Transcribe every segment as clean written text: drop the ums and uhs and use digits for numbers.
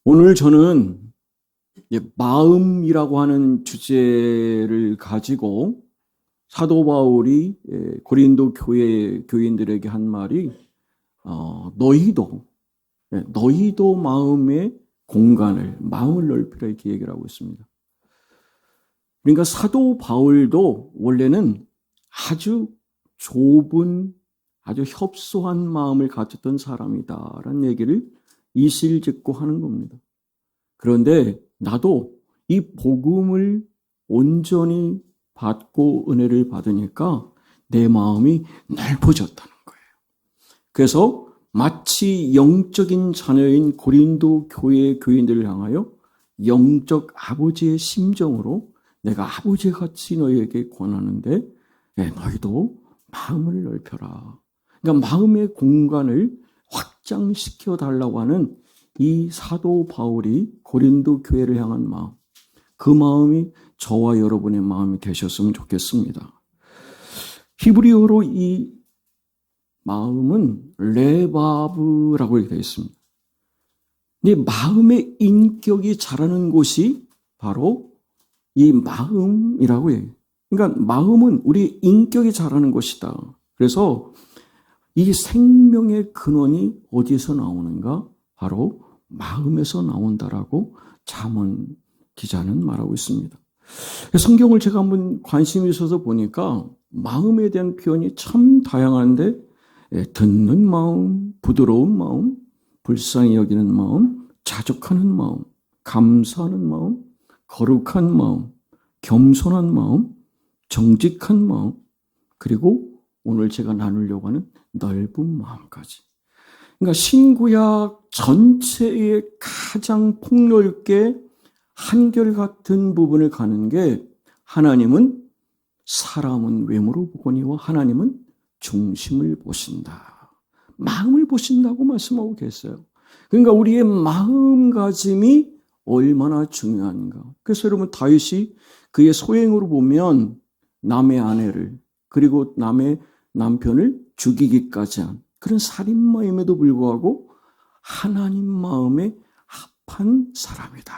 오늘 저는 마음이라고 하는 주제를 가지고 사도 바울이 고린도 교회 교인들에게 한 말이 너희도 마음의 공간을 마음을 넓히라 이렇게 얘기를 하고 있습니다. 그러니까 사도 바울도 원래는 아주 좁은 아주 협소한 마음을 가졌던 사람이다라는 얘기를 이실직고 하는 겁니다. 그런데 나도 이 복음을 온전히 받고 은혜를 받으니까 내 마음이 넓어졌다는 거예요. 그래서 마치 영적인 자녀인 고린도 교회 교인들을 향하여 영적 아버지의 심정으로 내가 아버지 같이 너희에게 권하는데 너희도 마음을 넓혀라. 그러니까 마음의 공간을 확장시켜 달라고 하는 이 사도 바울이 고린도 교회를 향한 마음, 그 마음이 저와 여러분의 마음이 되셨으면 좋겠습니다. 히브리어로 이 마음은 레바브라고 이렇게 되어 있습니다. 이 마음의 인격이 자라는 곳이 바로 이 마음이라고 해요. 그러니까 마음은 우리 인격이 자라는 곳이다. 그래서 이 생명의 근원이 어디서 나오는가? 바로 마음에서 나온다라고 잠언 기자는 말하고 있습니다. 성경을 제가 한번 관심이 있어서 보니까 마음에 대한 표현이 참 다양한데 듣는 마음, 부드러운 마음, 불쌍히 여기는 마음, 자족하는 마음, 감사하는 마음, 거룩한 마음, 겸손한 마음, 정직한 마음, 그리고 오늘 제가 나누려고 하는 넓은 마음까지. 그러니까 신구약 전체에 가장 폭넓게 한결같은 부분을 가는 게 하나님은 사람은 외모로 보거니와 하나님은 중심을 보신다. 마음을 보신다고 말씀하고 계세요. 그러니까 우리의 마음가짐이 얼마나 중요한가. 그래서 여러분 다윗이 그의 소행으로 보면 남의 아내를 그리고 남의 남편을 죽이기까지 한 그런 살인마임에도 불구하고 하나님 마음에 합한 사람이다.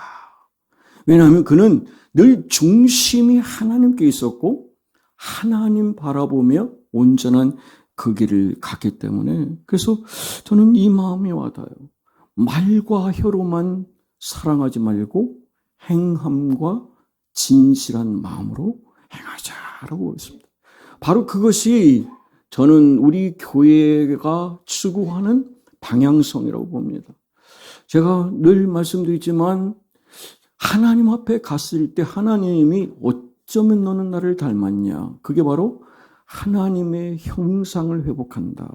왜냐하면 그는 늘 중심이 하나님께 있었고 하나님 바라보며 온전한 그 길을 갔기 때문에 그래서 저는 이 마음이 와닿아요. 말과 혀로만 사랑하지 말고 행함과 진실한 마음으로 행하자라고 했습니다. 바로 그것이 저는 우리 교회가 추구하는 방향성이라고 봅니다. 제가 늘 말씀드리지만 하나님 앞에 갔을 때 하나님이 어쩌면 너는 나를 닮았냐. 그게 바로 하나님의 형상을 회복한다.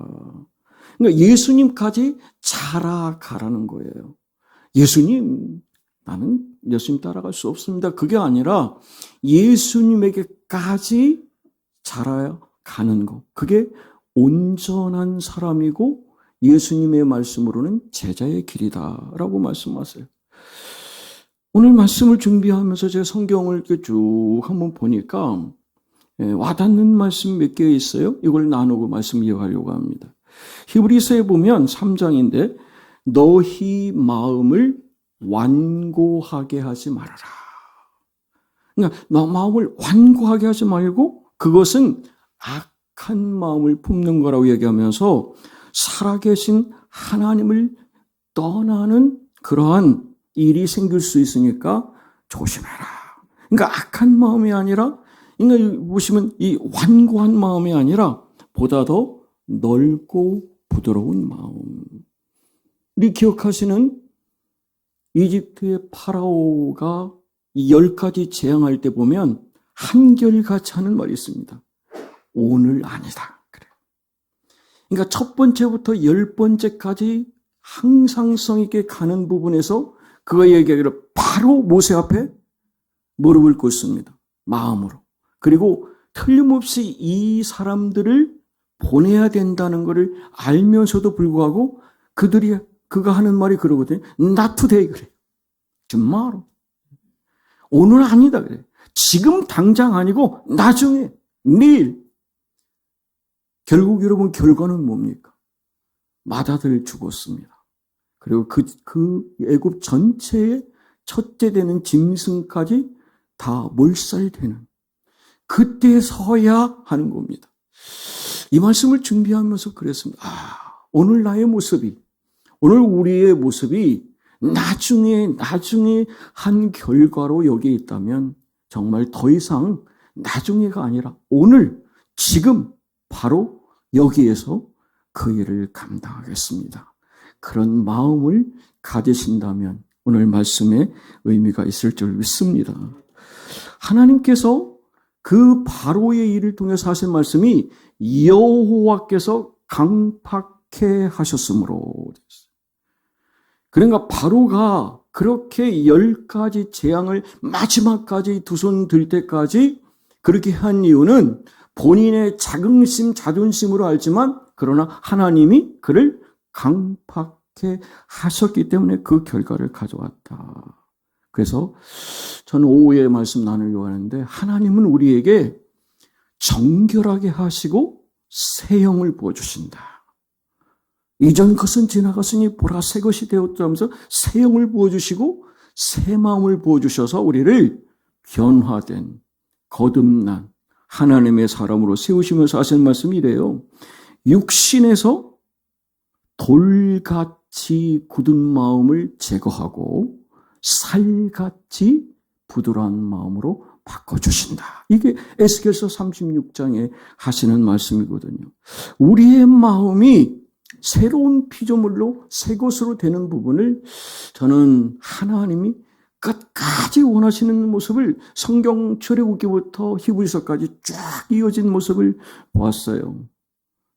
그러니까 예수님까지 자라가라는 거예요. 예수님, 나는 예수님 따라갈 수 없습니다. 그게 아니라 예수님에게까지 자라가는 거. 그게 온전한 사람이고 예수님의 말씀으로는 제자의 길이다라고 말씀하세요. 오늘 말씀을 준비하면서 제가 성경을 이렇게 쭉 한번 보니까 와닿는 말씀 몇 개 있어요. 이걸 나누고 말씀 이어가려고 합니다. 히브리서에 보면 3장인데 너희 마음을 완고하게 하지 말아라. 그러니까 너 마음을 완고하게 하지 말고 그것은 악한 마음을 품는 거라고 얘기하면서 살아계신 하나님을 떠나는 그러한 일이 생길 수 있으니까 조심해라. 그러니까 악한 마음이 아니라, 그러니까 보시면 이 완고한 마음이 아니라 보다 더 넓고 부드러운 마음. 우리 기억하시는 이집트의 파라오가 이 10가지 재앙할 때 보면 한결같이 하는 말이 있습니다. 오늘 아니다. 그래. 그러니까 첫 번째부터 10번째까지 항상성 있게 가는 부분에서 그가 얘기하기를 바로 모세 앞에 무릎을 꿇습니다. 마음으로. 그리고 틀림없이 이 사람들을 보내야 된다는 것을 알면서도 불구하고 그가 하는 말이 그러거든요. Not today 그래. tomorrow. 오늘 아니다 그래. 지금 당장 아니고 나중에 내일. 결국 여러분 결과는 뭡니까? 맏아들 죽었습니다. 그리고 그 애굽 전체의 첫째 되는 짐승까지 다 몰살되는 그때서야 하는 겁니다. 이 말씀을 준비하면서 그랬습니다. 오늘 나의 모습이, 오늘 우리의 모습이 나중에 한 결과로 여기에 있다면 정말 더 이상 나중에가 아니라 오늘, 지금 바로 여기에서 그 일을 감당하겠습니다. 그런 마음을 가지신다면 오늘 말씀에 의미가 있을 줄 믿습니다. 하나님께서 그 바로의 일을 통해서 하신 말씀이 여호와께서 강팍해 하셨으므로. 그러니까 바로가 그렇게 10가지 재앙을 마지막까지 두 손 들 때까지 그렇게 한 이유는 본인의 자존심으로 알지만 그러나 하나님이 그를 강팍해 하셨기 때문에 그 결과를 가져왔다. 그래서 저는 오후에 말씀 나누려고 하는데 하나님은 우리에게 정결하게 하시고 새 영을 부어주신다. 이전 것은 지나갔으니 보라 새 것이 되었다 하면서 새 영을 부어주시고 새 마음을 부어주셔서 우리를 변화된 거듭난 하나님의 사람으로 세우시면서 하시는 말씀이 이래요. 육신에서 돌같이 굳은 마음을 제거하고 살같이 부드러운 마음으로 바꿔주신다. 이게 에스겔서 36장에 하시는 말씀이거든요. 우리의 마음이 새로운 피조물로 새 것으로 되는 부분을 저는 하나님이 끝까지 원하시는 모습을 성경 출애굽기부터 히브리서까지 쫙 이어진 모습을 보았어요.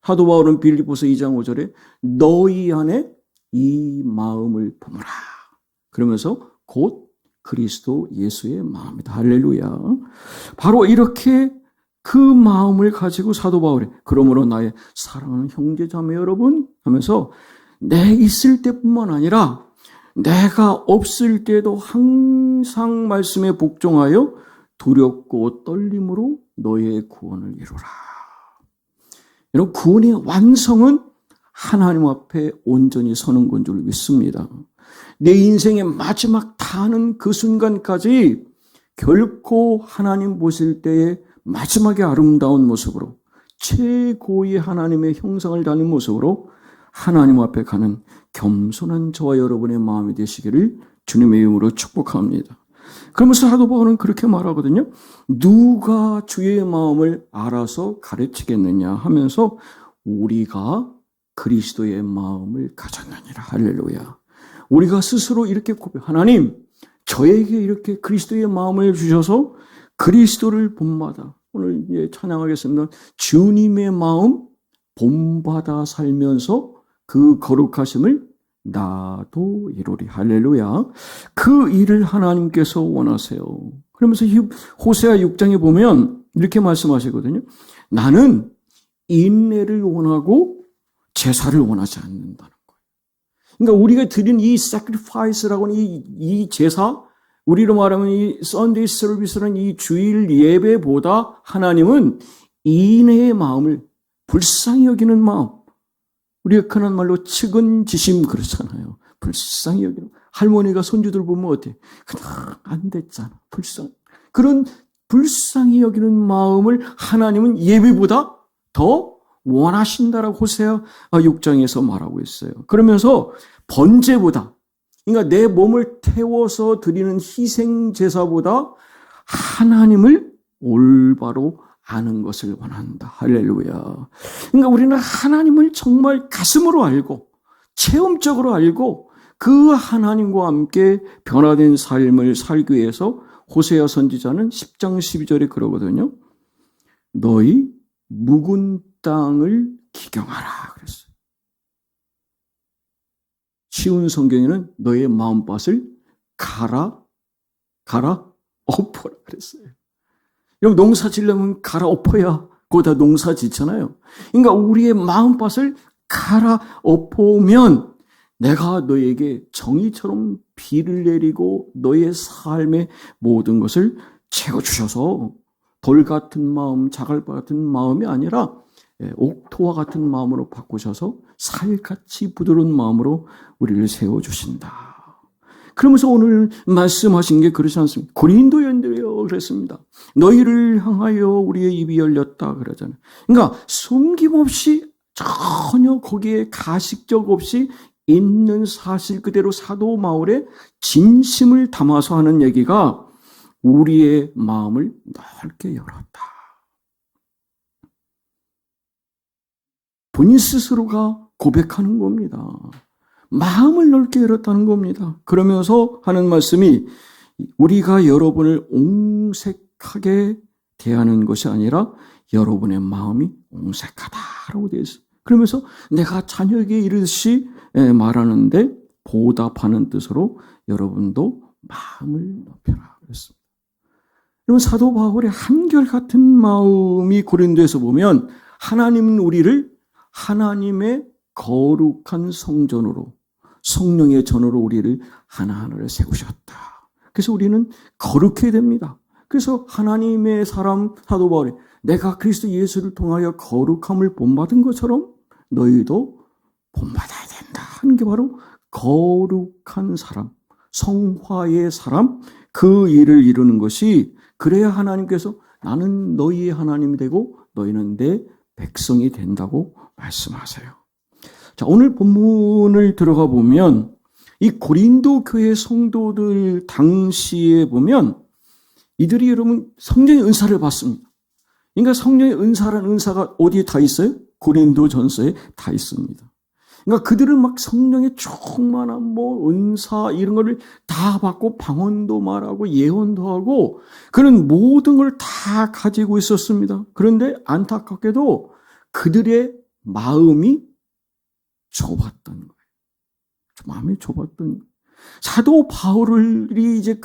사도 바울은 빌립보서 2장 5절에 너희 안에 이 마음을 품으라. 그러면서 곧 그리스도 예수의 마음이다. 할렐루야. 바로 이렇게 그 마음을 가지고 사도 바울이 그러므로 나의 사랑하는 형제자매 여러분 하면서 내 있을 때뿐만 아니라 내가 없을 때도 항상 말씀에 복종하여 두렵고 떨림으로 너의 구원을 이루라. 이런 구원의 완성은 하나님 앞에 온전히 서는 건 줄 믿습니다. 내 인생의 마지막 다하는 그 순간까지 결코 하나님 보실 때에 마지막에 아름다운 모습으로 최고의 하나님의 형상을 다는 모습으로 하나님 앞에 가는 겸손한 저와 여러분의 마음이 되시기를 주님의 이름으로 축복합니다. 그러면서 사도 바울은 그렇게 말하거든요. 누가 주의 마음을 알아서 가르치겠느냐 하면서 우리가 그리스도의 마음을 가졌느니라. 할렐루야. 우리가 스스로 이렇게 고백, 하나님 저에게 이렇게 그리스도의 마음을 주셔서 그리스도를 본받아 오늘 찬양하겠습니다. 주님의 마음 본받아 살면서 그 거룩하심을 나도 이루리. 할렐루야. 그 일을 하나님께서 원하세요. 그러면서 호세아 6장에 보면 이렇게 말씀하시거든요. 나는 인내를 원하고 제사를 원하지 않는다는 거예요. 그러니까 우리가 드린 이 sacrifice라고 하는 이 제사, 우리로 말하면 이 Sunday service라는 이 주일 예배보다 하나님은 인내의 마음을 불쌍히 여기는 마음, 우리가 흔한 말로 측은지심 그렇잖아요. 불쌍히 여기는 할머니가 손주들 보면 어때? 그냥 안 됐잖아. 그런 불쌍히 여기는 마음을 하나님은 예배보다 더 원하신다라고 호세아 6장에서 말하고 있어요. 그러면서 번제보다, 그러니까 내 몸을 태워서 드리는 희생 제사보다 하나님을 올바로 아는 것을 원한다. 할렐루야. 그러니까 우리는 하나님을 정말 가슴으로 알고 체험적으로 알고 그 하나님과 함께 변화된 삶을 살기 위해서 호세아 선지자는 10장 12절에 그러거든요. 너희 묵은 땅을 기경하라 그랬어요. 쉬운 성경에는 너의 마음밭을 갈아 엎어라 그랬어요. 여러분 농사 지려면 갈아 엎어야 거기다 농사 짓잖아요. 그러니까 우리의 마음밭을 갈아 엎으면 내가 너에게 정의처럼 비를 내리고 너의 삶의 모든 것을 채워주셔서 돌 같은 마음, 자갈바 같은 마음이 아니라 옥토와 같은 마음으로 바꾸셔서 살같이 부드러운 마음으로 우리를 세워주신다. 그러면서 오늘 말씀하신 게 그렇지 않습니까? 고린도인들이여 그랬습니다. 너희를 향하여 우리의 입이 열렸다 그러잖아요. 그러니까 숨김없이 전혀 거기에 가식적 없이 있는 사실 그대로 사도 바울의 진심을 담아서 하는 얘기가 우리의 마음을 넓게 열었다. 본인 스스로가 고백하는 겁니다. 마음을 넓게 열었다는 겁니다. 그러면서 하는 말씀이 우리가 여러분을 옹색하게 대하는 것이 아니라 여러분의 마음이 옹색하다라고 되어 있어요. 그러면서 내가 자녀에게 이르듯이 말하는데 보답하는 뜻으로 여러분도 마음을 높여라 그랬습니다. 여러분 사도 바울의 한결같은 마음이 고린도에서 보면 하나님은 우리를 하나님의 거룩한 성전으로 성령의 전으로 우리를 하나하나를 세우셨다. 그래서 우리는 거룩해야 됩니다. 그래서 하나님의 사람 사도 바울이 내가 그리스도 예수를 통하여 거룩함을 본받은 것처럼 너희도 본받아야 된다 하는 게 바로 거룩한 사람, 성화의 사람, 그 일을 이루는 것이 그래야 하나님께서 나는 너희의 하나님이 되고 너희는 내 백성이 된다고 말씀하세요. 자, 오늘 본문을 들어가 보면 이 고린도 교회 성도들 당시에 보면 이들이 여러분 성령의 은사를 받습니다. 그러니까 성령의 은사라는 은사가 어디에 다 있어요? 고린도 전서에 다 있습니다. 그러니까 그들은 막 성령의 충만한 은사 이런 거를 다 받고 방언도 말하고 예언도 하고 그런 모든 걸 다 가지고 있었습니다. 그런데 안타깝게도 그들의 마음이 좁았던 거예요. 마음이 좁았던 거예요. 사도 바울이 이제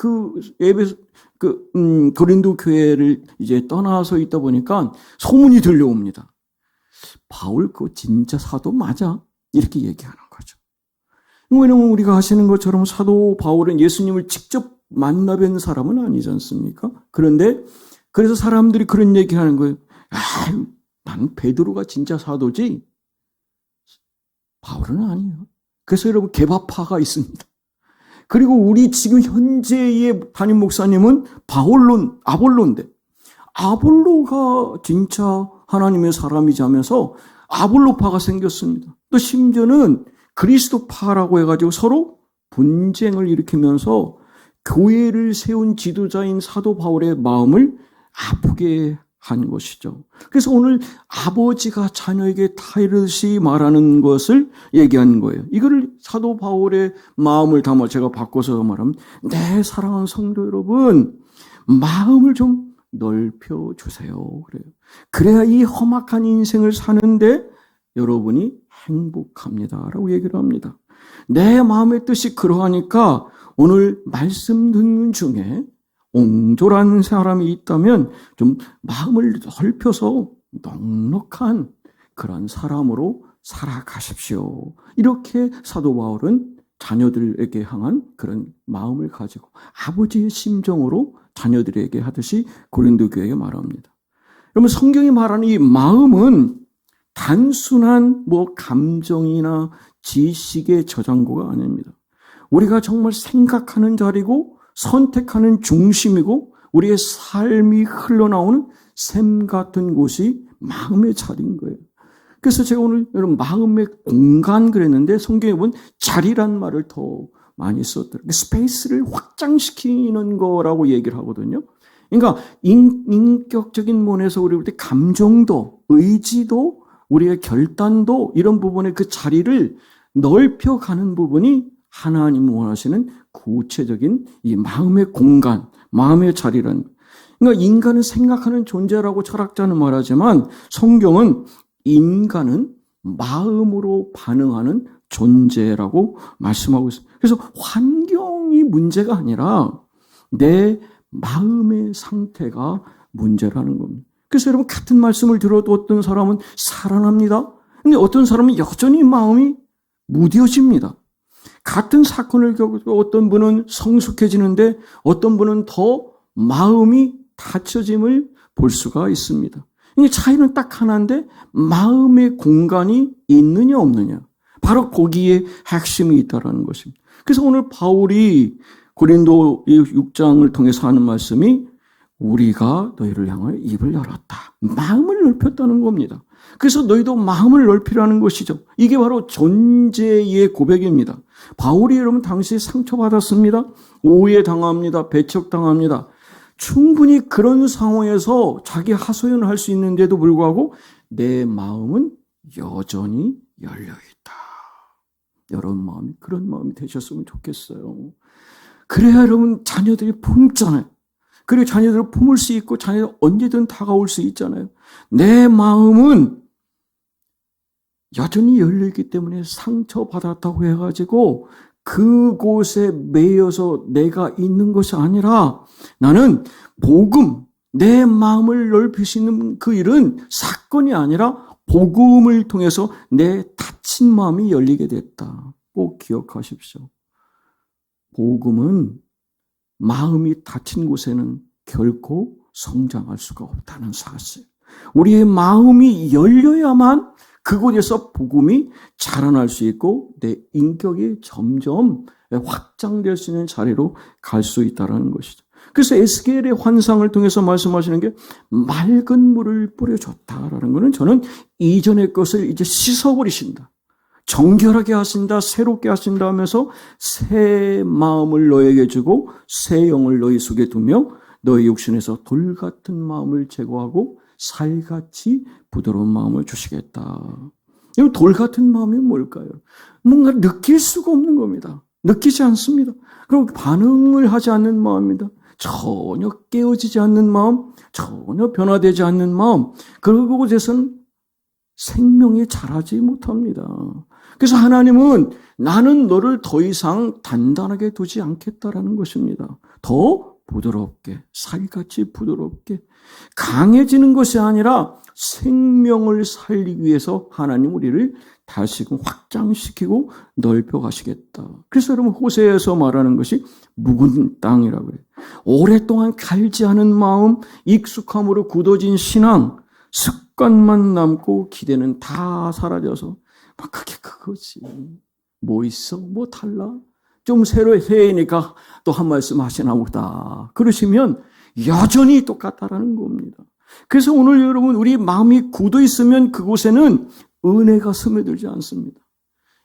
고린도 교회를 이제 떠나서 있다 보니까 소문이 들려옵니다. 바울 그거 진짜 사도 맞아? 이렇게 얘기하는 거죠. 왜냐하면 우리가 아시는 것처럼 사도 바울은 예수님을 직접 만나뵌 사람은 아니지 않습니까? 그런데 그래서 사람들이 그런 얘기하는 거예요. 난 베드로가 진짜 사도지 바울은 아니에요. 그래서 여러분 개바파가 있습니다. 그리고 우리 지금 현재의 담임 목사님은 아볼로인데 아볼로가 진짜 하나님의 사람이자면서 아볼로파가 생겼습니다. 또 심지어는 그리스도파라고 해가지고 서로 분쟁을 일으키면서 교회를 세운 지도자인 사도 바울의 마음을 아프게 한 것이죠. 그래서 오늘 아버지가 자녀에게 타이르시 말하는 것을 얘기한 거예요. 이거를 사도 바울의 마음을 담아 제가 바꿔서 말하면 내 사랑하는 성도 여러분 마음을 좀 넓혀주세요. 그래요. 그래야 이 험악한 인생을 사는데 여러분이 행복합니다라고 얘기를 합니다. 내 마음의 뜻이 그러하니까 오늘 말씀 듣는 중에 옹졸한 사람이 있다면 좀 마음을 넓혀서 넉넉한 그런 사람으로 살아가십시오. 이렇게 사도 바울은 자녀들에게 향한 그런 마음을 가지고 아버지의 심정으로 자녀들에게 하듯이 고린도 교회에 말합니다. 여러분 성경이 말하는 이 마음은 단순한 감정이나 지식의 저장고가 아닙니다. 우리가 정말 생각하는 자리고 선택하는 중심이고 우리의 삶이 흘러나오는 샘 같은 곳이 마음의 자리인 거예요. 그래서 제가 오늘 여러분 마음의 공간 그랬는데 성경에 보면 자리란 말을 더 많이 썼더라고요. 스페이스를 확장시키는 거라고 얘기를 하거든요. 그러니까 인격적인 면에서 우리 볼 때 감정도 의지도 우리의 결단도 이런 부분의 그 자리를 넓혀가는 부분이 하나님 원하시는 구체적인 이 마음의 공간, 마음의 자리라는 거예요. 그러니까 인간은 생각하는 존재라고 철학자는 말하지만 성경은 인간은 마음으로 반응하는 존재라고 말씀하고 있어요. 그래서 환경이 문제가 아니라 내 마음의 상태가 문제라는 겁니다. 그래서 여러분 같은 말씀을 들어도 어떤 사람은 살아납니다. 근데 어떤 사람은 여전히 마음이 무뎌집니다. 같은 사건을 겪고 어떤 분은 성숙해지는데 어떤 분은 더 마음이 닫혀짐을 볼 수가 있습니다. 이 차이는 딱 하나인데 마음의 공간이 있느냐 없느냐. 바로 거기에 핵심이 있다는 것입니다. 그래서 오늘 바울이 고린도 6장을 통해서 하는 말씀이 우리가 너희를 향하여 입을 열었다. 마음을 넓혔다는 겁니다. 그래서 너희도 마음을 넓히라는 것이죠. 이게 바로 존재의 고백입니다. 바울이 여러분 당시에 상처받았습니다. 오해당합니다. 배척당합니다. 충분히 그런 상황에서 자기 하소연을 할 수 있는데도 불구하고 내 마음은 여전히 열려있다. 여러분 마음이 그런 마음이 되셨으면 좋겠어요. 그래야 여러분 자녀들이 품잖아요. 그리고 자녀들을 품을 수 있고 자녀들 언제든 다가올 수 있잖아요. 내 마음은 여전히 열려있기 때문에 상처받았다고 해가지고 그곳에 매여서 내가 있는 것이 아니라 나는 복음, 내 마음을 넓히시는 그 일은 사건이 아니라 복음을 통해서 내 닫힌 마음이 열리게 됐다. 꼭 기억하십시오. 복음은 마음이 닫힌 곳에는 결코 성장할 수가 없다는 사실. 우리의 마음이 열려야만 그곳에서 복음이 자라날 수 있고 내 인격이 점점 확장될 수 있는 자리로 갈 수 있다는 것이죠. 그래서 에스겔의 환상을 통해서 말씀하시는 게 맑은 물을 뿌려줬다라는 것은 저는 이전의 것을 이제 씻어버리신다. 정결하게 하신다, 새롭게 하신다 하면서 새 마음을 너에게 주고 새 영을 너희 속에 두며 너희 육신에서 돌 같은 마음을 제거하고 살같이 부드러운 마음을 주시겠다. 이 돌 같은 마음이 뭘까요? 뭔가 느낄 수가 없는 겁니다. 느끼지 않습니다. 그리고 반응을 하지 않는 마음입니다. 전혀 깨어지지 않는 마음, 전혀 변화되지 않는 마음, 그곳에서는 생명이 자라지 못합니다. 그래서 하나님은 나는 너를 더 이상 단단하게 두지 않겠다라는 것입니다. 더 부드럽게, 살같이 부드럽게 강해지는 것이 아니라 생명을 살리기 위해서 하나님 우리를 다시금 확장시키고 넓혀가시겠다. 그래서 여러분 호세에서 말하는 것이 묵은 땅이라고 해요. 오랫동안 갈지 않은 마음, 익숙함으로 굳어진 신앙, 습관만 남고 기대는 다 사라져서 막 그게 그거지. 뭐 있어? 뭐 달라? 좀 새해니까 또 한 말씀 하시나 보다. 그러시면 여전히 똑같다라는 겁니다. 그래서 오늘 여러분 우리 마음이 굳어 있으면 그곳에는 은혜가 스며들지 않습니다.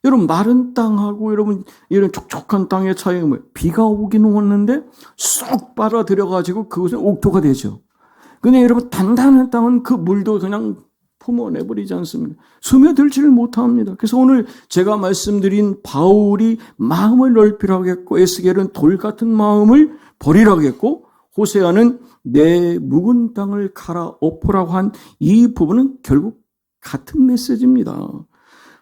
여러분 마른 땅하고 여러분 이런 촉촉한 땅의 차이가 뭐예요? 비가 오긴 오는데 쏙 빨아들여가지고 그곳은 옥토가 되죠. 근데 여러분 단단한 땅은 그 물도 그냥 품어내버리지 않습니다. 스며들지를 못합니다. 그래서 오늘 제가 말씀드린 바울이 마음을 넓히라고 했고 에스겔은 돌 같은 마음을 버리라고 했고 호세아는 내 묵은 땅을 갈아엎으라고 한 이 부분은 결국 같은 메시지입니다.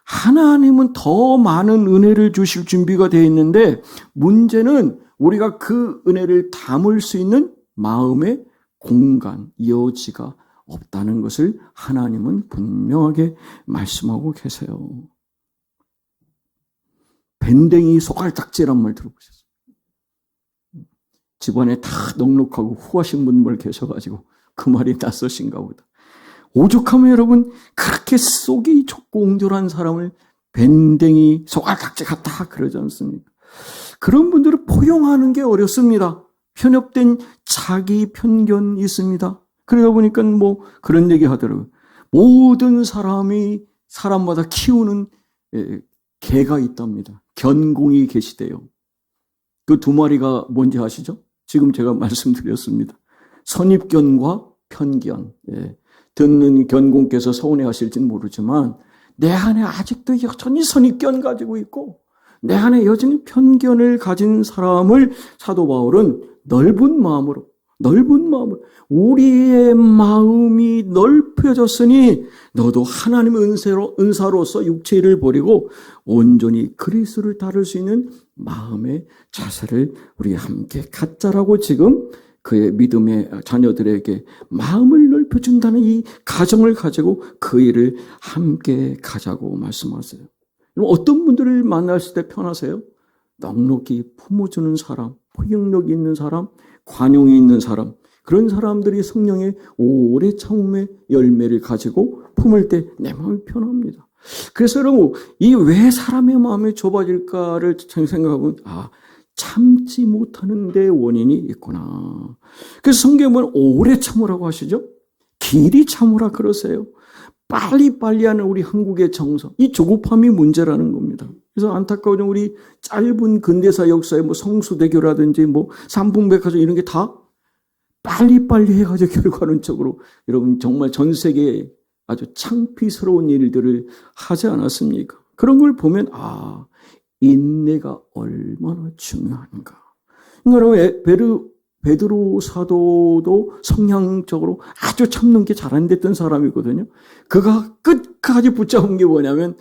하나님은 더 많은 은혜를 주실 준비가 되어 있는데 문제는 우리가 그 은혜를 담을 수 있는 마음의 공간, 여지가 없다는 것을 하나님은 분명하게 말씀하고 계세요. 밴댕이 소갈딱지란 말 들어보셨어요? 집안에 다 넉넉하고 후하신 분들 계셔가지고 그 말이 낯서신가 보다. 오죽하면 여러분 그렇게 속이 좁고 옹졸한 사람을 밴댕이 소갈딱지 같다 그러지 않습니까? 그런 분들을 포용하는 게 어렵습니다. 편협된 자기 편견이 있습니다. 그러다 보니까 뭐 그런 얘기 하더라고요. 모든 사람이 사람마다 키우는 개가 있답니다. 견공이 계시대요. 그 두 마리가 뭔지 아시죠? 지금 제가 말씀드렸습니다. 선입견과 편견. 듣는 견공께서 서운해하실지는 모르지만 내 안에 아직도 여전히 선입견 가지고 있고 내 안에 여전히 편견을 가진 사람을 사도 바울은 넓은 마음으로 우리의 마음이 넓혀졌으니 너도 하나님의 은사로서 육체를 버리고 온전히 그리스도를 따를 수 있는 마음의 자세를 우리 함께 갖자라고 지금 그의 믿음의 자녀들에게 마음을 넓혀준다는 이 가정을 가지고 그 일을 함께 가자고 말씀하세요. 어떤 분들을 만났을 때 편하세요? 넉넉히 품어주는 사람, 포용력이 있는 사람, 관용이 있는 사람, 그런 사람들이 성령의 오래 참음의 열매를 가지고 품을 때 내 마음이 편합니다. 그래서 여러분, 이 왜 사람의 마음이 좁아질까를 생각하면, 참지 못하는 데 원인이 있구나. 그래서 성경은 오래 참으라고 하시죠? 길이 참으라 그러세요. 빨리빨리 하는 우리 한국의 정서, 이 조급함이 문제라는 겁니다. 그래서 안타까운 우리 짧은 근대사 역사에 성수대교라든지 삼풍백화점 이런 게 다 빨리빨리 해가지고 결과론적으로 여러분 정말 전 세계에 아주 창피스러운 일들을 하지 않았습니까? 그런 걸 보면 인내가 얼마나 중요한가. 그러니까 베드로 사도도 성향적으로 아주 참는 게 잘 안 됐던 사람이거든요. 그가 끝까지 붙잡은 게 뭐냐면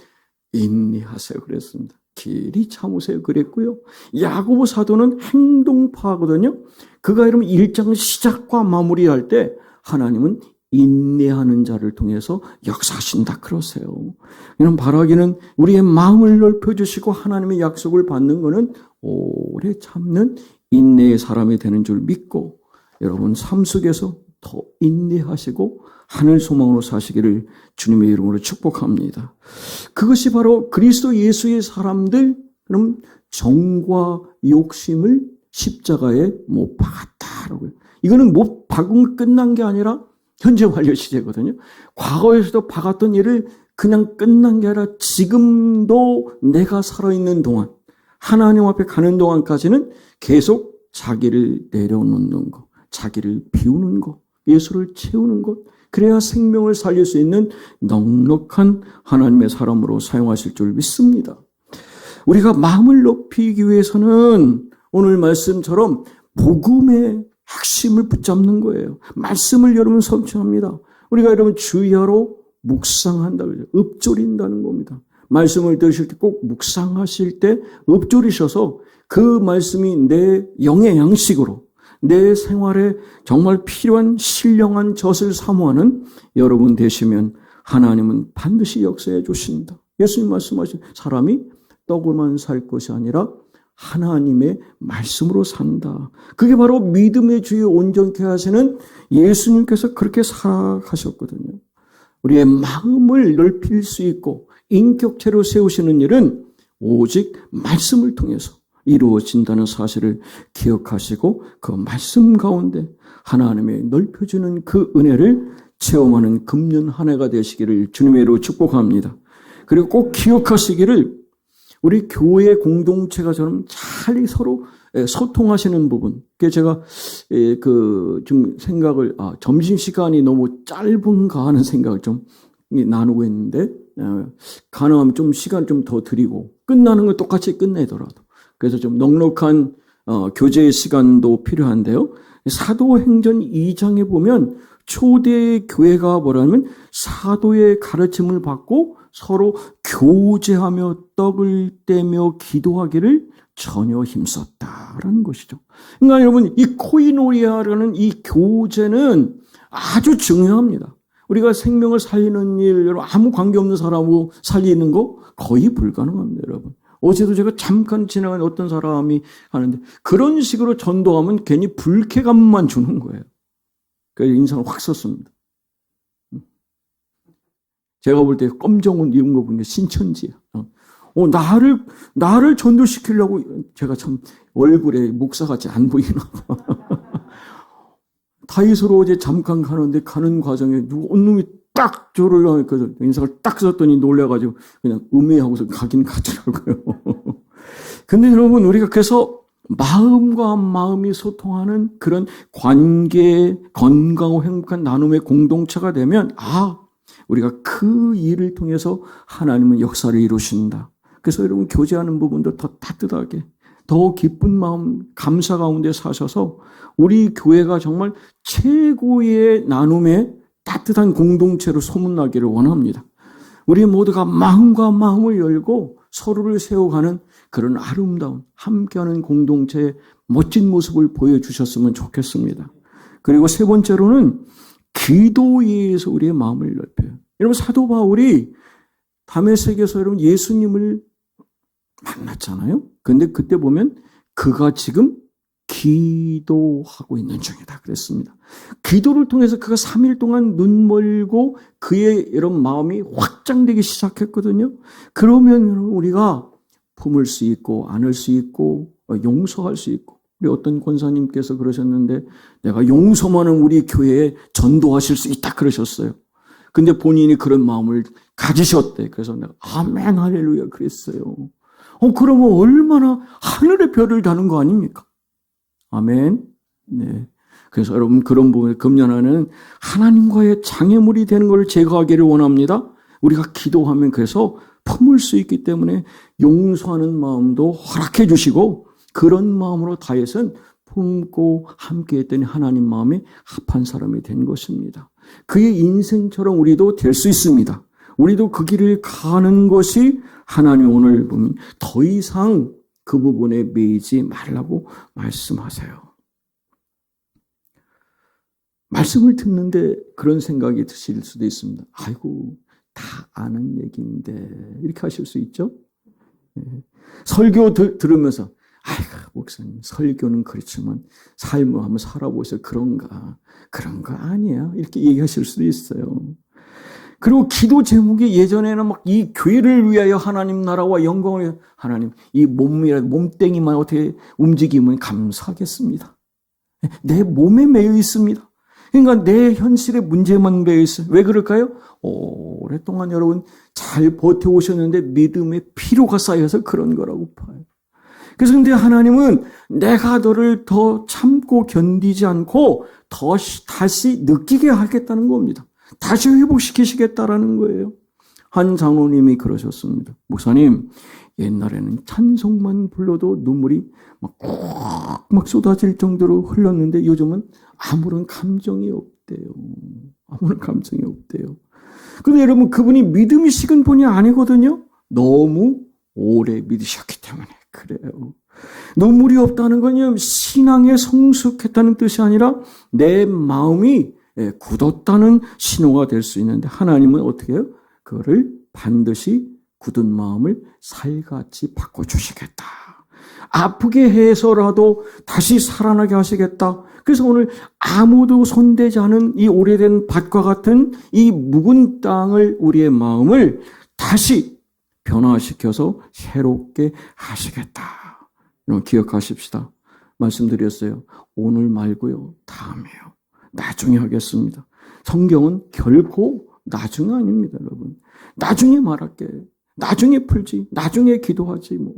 인내하세요 그랬습니다. 길이 참으세요 그랬고요. 야고보 사도는 행동파거든요. 그가 이러면 일장 시작과 마무리할 때 하나님은 인내하는 자를 통해서 역사하신다 그러세요. 이런 바라기는 우리의 마음을 넓혀주시고 하나님의 약속을 받는 것은 오래 참는 인내의 사람이 되는 줄 믿고 여러분 삶 속에서 더 인내하시고 하늘 소망으로 사시기를 주님의 이름으로 축복합니다. 그것이 바로 그리스도 예수의 사람들, 그럼 정과 욕심을 십자가에 못 박았다라고요. 이거는 못 박은 끝난 게 아니라 현재 완료 시제거든요. 과거에서도 박았던 일을 그냥 끝난 게 아니라 지금도 내가 살아있는 동안, 하나님 앞에 가는 동안까지는 계속 자기를 내려놓는 것, 자기를 비우는 것, 예수를 채우는 것, 그래야 생명을 살릴 수 있는 넉넉한 하나님의 사람으로 사용하실 줄 믿습니다. 우리가 마음을 높이기 위해서는 오늘 말씀처럼 복음의 핵심을 붙잡는 거예요. 말씀을 여러분 성취합니다. 우리가 여러분 주야로 묵상한다 그러죠. 읊조린다는 겁니다. 말씀을 들으실 때 꼭 묵상하실 때 읊조리셔서 그 말씀이 내 영의 양식으로 내 생활에 정말 필요한 신령한 젖을 사모하는 여러분 되시면 하나님은 반드시 역사해 주신다. 예수님 말씀하신 사람이 떡으로만 살 것이 아니라 하나님의 말씀으로 산다. 그게 바로 믿음의 주에 온전케 하시는 예수님께서 그렇게 살아가셨거든요. 우리의 마음을 넓힐 수 있고 인격체로 세우시는 일은 오직 말씀을 통해서 이루어진다는 사실을 기억하시고 그 말씀 가운데 하나님의 넓혀주는 그 은혜를 체험하는 금년 한 해가 되시기를 주님의 이름으로 축복합니다. 그리고 꼭 기억하시기를 우리 교회 공동체가 좀 잘 서로 소통하시는 부분. 그래서 제가 좀 생각을 점심시간이 너무 짧은가 하는 생각을 좀 나누고 있는데 가능하면 좀 시간 좀 더 드리고 끝나는 건 똑같이 끝내더라도 그래서 좀 넉넉한 교제의 시간도 필요한데요. 사도행전 2장에 보면 초대 교회가 뭐라면 사도의 가르침을 받고 서로 교제하며 떡을 떼며 기도하기를 전혀 힘썼다라는 것이죠. 그러니까 여러분 이 코이노리아라는 이 교제는 아주 중요합니다. 우리가 생명을 살리는 일, 여러분 아무 관계없는 사람하고 살리는 거 거의 불가능합니다, 여러분. 어제도 제가 잠깐 지나간 어떤 사람이 하는데 그런 식으로 전도하면 괜히 불쾌감만 주는 거예요. 그래서 인상을 확 썼습니다. 제가 볼 때 검정 옷 입은 거 보니까 신천지야. 나를 전도시키려고 제가 참 얼굴에 목사같이 안 보이나 봐. 다이소로 어제 잠깐 가는데 가는 과정에 누구 온놈이 딱 저를 하니까 인상을 딱 썼더니 놀래가지고 그냥 음해하고서 가긴 가더라고요. 근데 여러분 우리가 그래서 마음과 마음이 소통하는 그런 관계, 건강하고 행복한 나눔의 공동체가 되면 우리가 그 일을 통해서 하나님은 역사를 이루신다. 그래서 여러분 교제하는 부분도 더 따뜻하게 더 기쁜 마음 감사 가운데 사셔서 우리 교회가 정말 최고의 나눔의 따뜻한 공동체로 소문나기를 원합니다. 우리 모두가 마음과 마음을 열고 서로를 세워가는 그런 아름다운 함께하는 공동체의 멋진 모습을 보여주셨으면 좋겠습니다. 그리고 세 번째로는 기도에 의해서 우리의 마음을 넓혀요. 여러분 사도 바울이 다메섹에서 여러분 예수님을 만났잖아요. 근데 그때 보면 그가 지금 기도하고 있는 중이다 그랬습니다. 기도를 통해서 그가 3일 동안 눈 멀고 그의 이런 마음이 확장되기 시작했거든요. 그러면 우리가 품을 수 있고 안을 수 있고 용서할 수 있고, 우리 어떤 권사님께서 그러셨는데 내가 용서만은 우리 교회에 전도하실 수 있다 그러셨어요. 근데 본인이 그런 마음을 가지셨대. 그래서 내가 아멘 할렐루야 그랬어요. 그러면 얼마나 하늘의 별을 다는 거 아닙니까? 아멘. 네. 그래서 여러분 그런 부분에 금년에는 하나님과의 장애물이 되는 걸 제거하기를 원합니다. 우리가 기도하면 그래서 품을 수 있기 때문에 용서하는 마음도 허락해 주시고, 그런 마음으로 다윗은 품고 함께했더니 하나님 마음에 합한 사람이 된 것입니다. 그의 인생처럼 우리도 될 수 있습니다. 우리도 그 길을 가는 것이 하나님 오늘 보면 더 이상 그 부분에 매이지 말라고 말씀하세요. 말씀을 듣는데 그런 생각이 드실 수도 있습니다. 아이고, 다 아는 얘기인데 이렇게 하실 수 있죠. 설교 들으면서 아이고 목사님 설교는 그렇지만 삶을 한번 살아보세요. 그런 거 아니야 이렇게 얘기하실 수도 있어요. 그리고 기도 제목이 예전에는 막 이 교회를 위하여 하나님 나라와 영광을 위하여 하나님, 이 몸뚱이만 어떻게 움직이면 감사하겠습니다. 내 몸에 매여 있습니다. 그러니까 내 현실의 문제만 매여 있어요. 왜 그럴까요? 오랫동안 여러분 잘 버텨오셨는데 믿음의 피로가 쌓여서 그런 거라고 봐요. 그래서 근데 하나님은 내가 너를 더 참고 견디지 않고 다시 느끼게 하겠다는 겁니다. 다시 회복시키시겠다라는 거예요. 한 장로님이 그러셨습니다. 목사님, 옛날에는 찬송만 불러도 눈물이 막 쏟아질 정도로 흘렀는데 요즘은 아무런 감정이 없대요. 아무런 감정이 없대요. 그런데 여러분 그분이 믿음이 식은 분이 아니거든요. 너무 오래 믿으셨기 때문에 그래요. 눈물이 없다는 건 신앙에 성숙했다는 뜻이 아니라 내 마음이 굳었다는 신호가 될 수 있는데, 하나님은 어떻게 해요? 그거를 반드시 굳은 마음을 살같이 바꿔주시겠다. 아프게 해서라도 다시 살아나게 하시겠다. 그래서 오늘 아무도 손대지 않은 이 오래된 밭과 같은 이 묵은 땅을, 우리의 마음을 다시 변화시켜서 새롭게 하시겠다. 여러분 기억하십시다. 말씀드렸어요. 오늘 말고요. 다음에요. 나중에 하겠습니다. 성경은 결코 나중에 아닙니다, 여러분. 나중에 말할게. 나중에 풀지. 나중에 기도하지 뭐.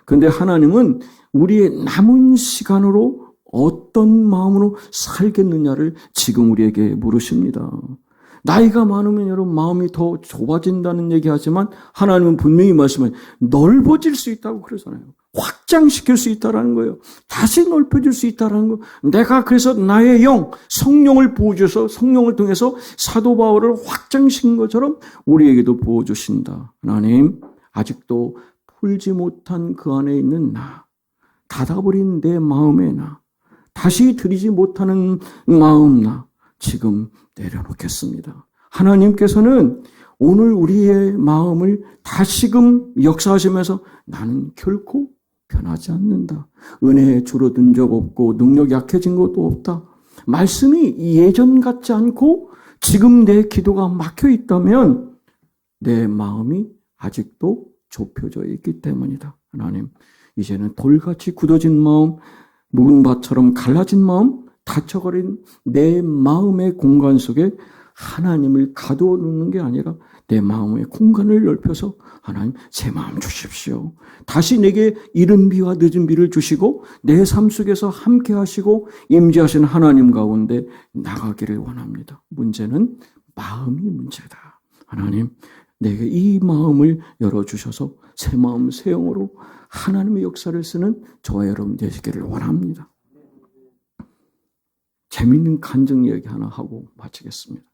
그런데 하나님은 우리의 남은 시간으로 어떤 마음으로 살겠느냐를 지금 우리에게 물으십니다. 나이가 많으면 여러분 마음이 더 좁아진다는 얘기하지만 하나님은 분명히 말씀하세요. 넓어질 수 있다고 그러잖아요. 확장시킬 수 있다는 거예요. 다시 넓혀질 수 있다는 거. 내가 그래서 나의 성령을 부어줘서 성령을 통해서 사도 바울을 확장시킨 것처럼 우리에게도 부어주신다. 하나님, 아직도 풀지 못한 그 안에 있는 나, 닫아버린 내 마음의 나, 다시 드리지 못하는 마음 나, 지금 내려놓겠습니다. 하나님께서는 오늘 우리의 마음을 다시금 역사하시면서 나는 결코 변하지 않는다. 은혜에 줄어든 적 없고 능력이 약해진 것도 없다. 말씀이 예전 같지 않고 지금 내 기도가 막혀 있다면 내 마음이 아직도 좁혀져 있기 때문이다. 하나님, 이제는 돌같이 굳어진 마음, 묵은 밭처럼 갈라진 마음, 닫혀버린 내 마음의 공간 속에 하나님을 가두어 놓는 게 아니라 내 마음의 공간을 넓혀서 하나님 새 마음 주십시오. 다시 내게 이른 비와 늦은 비를 주시고 내 삶 속에서 함께 하시고 임재하시는 하나님 가운데 나가기를 원합니다. 문제는 마음이 문제다. 하나님, 내게 이 마음을 열어주셔서 새 마음 새 영으로 하나님의 역사를 쓰는 저와 여러분 되시기를 원합니다. 재미있는 간증 이야기 하나 하고 마치겠습니다.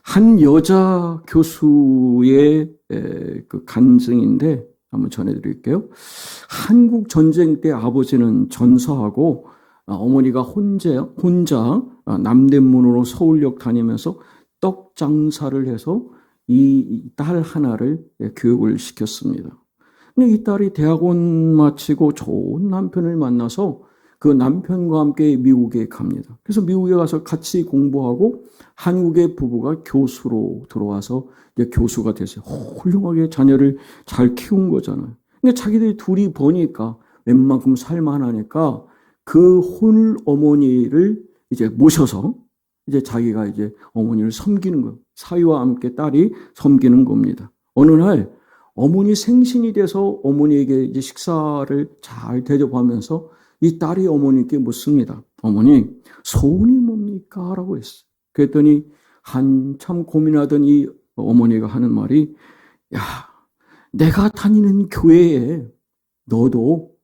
한 여자 교수의 그 간증인데 한번 전해드릴게요. 한국 전쟁 때 아버지는 전사하고 어머니가 혼자 남대문으로 서울역 다니면서 떡 장사를 해서 이 딸 하나를 교육을 시켰습니다. 근데 이 딸이 대학원 마치고 좋은 남편을 만나서 그 남편과 함께 미국에 갑니다. 그래서 미국에 가서 같이 공부하고 한국의 부부가 교수로 들어와서 이제 교수가 됐어요. 훌륭하게 자녀를 잘 키운 거잖아요. 근데 자기들이 둘이 보니까 웬만큼 살만하니까 그 혼 어머니를 이제 모셔서 이제 자기가 이제 어머니를 섬기는 거예요. 사위와 함께 딸이 섬기는 겁니다. 어느 날 어머니 생신이 돼서 어머니에게 이제 식사를 잘 대접하면서 이 딸이 어머니께 묻습니다. 어머니, 소원이 뭡니까? 라고 했어요. 그랬더니 한참 고민하던 이 어머니가 하는 말이, 야, 내가 다니는 교회에 너도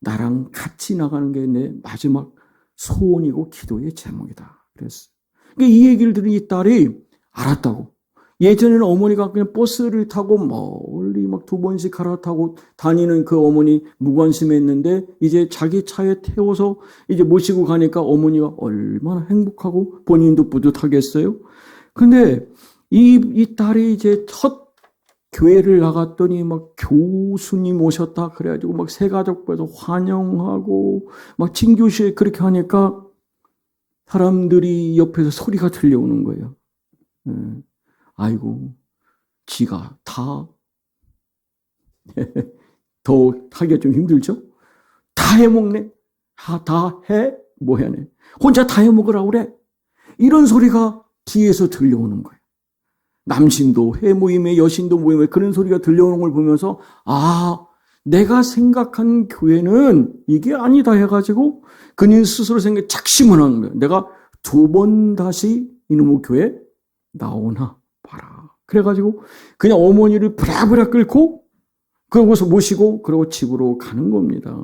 나랑 같이 나가는 게 내 마지막 소원이고 기도의 제목이다. 그랬어요. 그러니까 이 얘기를 들은 이 딸이 알았다고. 예전에는 어머니가 그냥 버스를 타고 멀리 막 2번씩 갈아타고 다니는 그 어머니 무관심했는데 이제 자기 차에 태워서 이제 모시고 가니까 어머니가 얼마나 행복하고 본인도 뿌듯하겠어요. 근데 이 딸이 이제 첫 교회를 나갔더니 막 교수님 오셨다 그래가지고 막 새가족부에서 환영하고 막 친교실에 그렇게 하니까 사람들이 옆에서 소리가 들려오는 거예요. 아이고, 지가 다, 더 하기가 좀 힘들죠? 다 해먹네? 다 해? 뭐 해네? 혼자 다 해먹으라고 그래? 이런 소리가 뒤에서 들려오는 거예요. 남신도 해 모임에 여신도 모임에 그런 소리가 들려오는 걸 보면서, 아, 내가 생각한 교회는 이게 아니다 해가지고 그는 스스로 착심을 하는 거예요. 내가 2번 다시 이놈의 교회 나오나 봐라. 그래가지고 그냥 어머니를 부랴부랴 끌고 그러고서 모시고 그러고 집으로 가는 겁니다.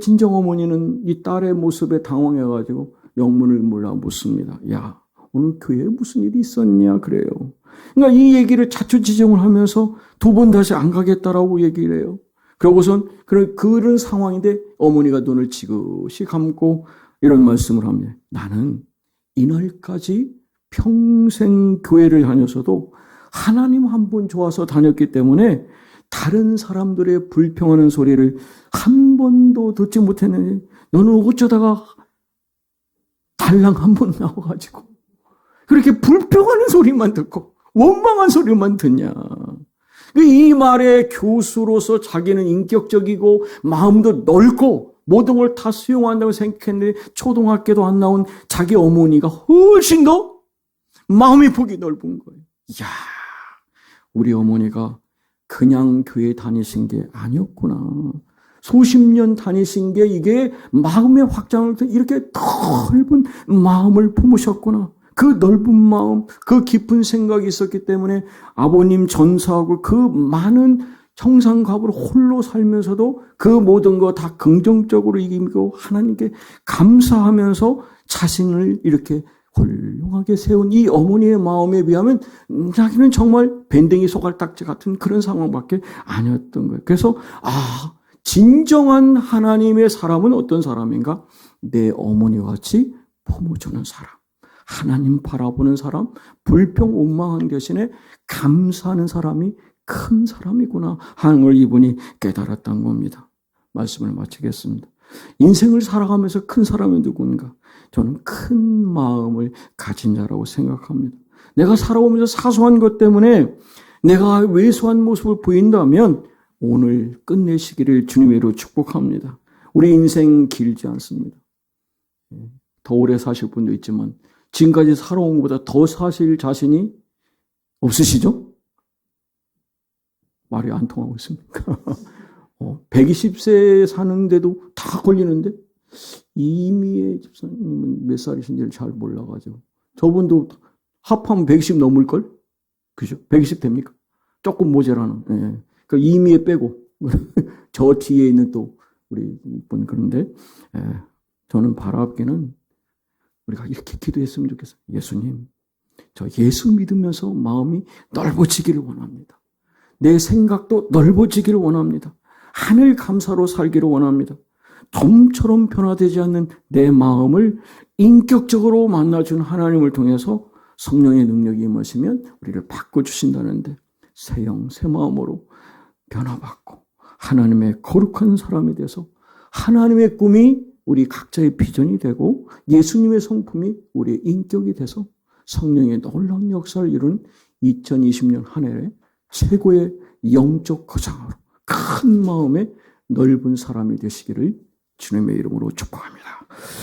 진정 어머니는 이 딸의 모습에 당황해가지고 영문을 몰라 묻습니다. 야, 오늘 교회에 무슨 일이 있었냐 그래요. 그러니까 이 얘기를 자초지종을 하면서 2번 다시 안 가겠다라고 얘기를 해요. 그러고선 그런 상황인데 어머니가 눈을 지그시 감고 이런 말씀을 합니다. 나는 이날까지 평생 교회를 다녔어도 하나님 한 분 좋아서 다녔기 때문에 다른 사람들의 불평하는 소리를 한 번도 듣지 못했는데 너는 어쩌다가 달랑 한 번 나와가지고 그렇게 불평하는 소리만 듣고 원망한 소리만 듣냐. 이 말에 교수로서 자기는 인격적이고 마음도 넓고 모든 걸 다 수용한다고 생각했는데 초등학교도 안 나온 자기 어머니가 훨씬 더 마음이 폭이 넓은 거예요. 이야, 우리 어머니가 그냥 교회 다니신 게 아니었구나. 수십 년 다니신 게 이게 마음의 확장을 이렇게 넓은 마음을 품으셨구나. 그 넓은 마음, 그 깊은 생각이 있었기 때문에 아버님 전사하고 그 많은 청산갑으로 홀로 살면서도 그 모든 거 다 긍정적으로 이기고 하나님께 감사하면서 자신을 이렇게 훌륭하게 세운 이 어머니의 마음에 비하면 자기는 정말 밴댕이 소갈딱지 같은 그런 상황밖에 아니었던 거예요. 그래서 진정한 하나님의 사람은 어떤 사람인가? 내 어머니와 같이 품어주는 사람. 하나님 바라보는 사람, 불평 원망한 대신에 감사하는 사람이 큰 사람이구나 하는 걸 이분이 깨달았던 겁니다. 말씀을 마치겠습니다. 인생을 살아가면서 큰 사람이 누군가? 저는 큰 마음을 가진 자라고 생각합니다. 내가 살아오면서 사소한 것 때문에 내가 왜소한 모습을 보인다면 오늘 끝내시기를 주님으로 축복합니다. 우리 인생 길지 않습니다. 더 오래 사실 분도 있지만 지금까지 살아온 것보다 더 사실 자신이 없으시죠? 말이 안 통하고 있습니까? 120세 사는데도 다 걸리는데 이미애 집사님은 몇 살이신지를 잘 몰라가지고 저분도 합하면 120 넘을걸? 그죠? 120 됩니까? 조금 모자라는. 예. 그 이미애 빼고 저 뒤에 있는 또 우리 분 그런데 저는 바라기는 우리가 이렇게 기도했으면 좋겠어요. 예수님, 저 예수 믿으면서 마음이 넓어지기를 원합니다. 내 생각도 넓어지기를 원합니다. 하늘 감사로 살기를 원합니다. 좀처럼 변화되지 않는 내 마음을 인격적으로 만나준 하나님을 통해서 성령의 능력이 임하시면 우리를 바꿔주신다는데 새 영, 새 마음으로 변화받고 하나님의 거룩한 사람이 돼서 하나님의 꿈이 우리 각자의 비전이 되고 예수님의 성품이 우리의 인격이 돼서 성령의 놀라운 역사를 이룬 2020년 한 해의 최고의 영적 거장으로 큰 마음의 넓은 사람이 되시기를 주님의 이름으로 축복합니다.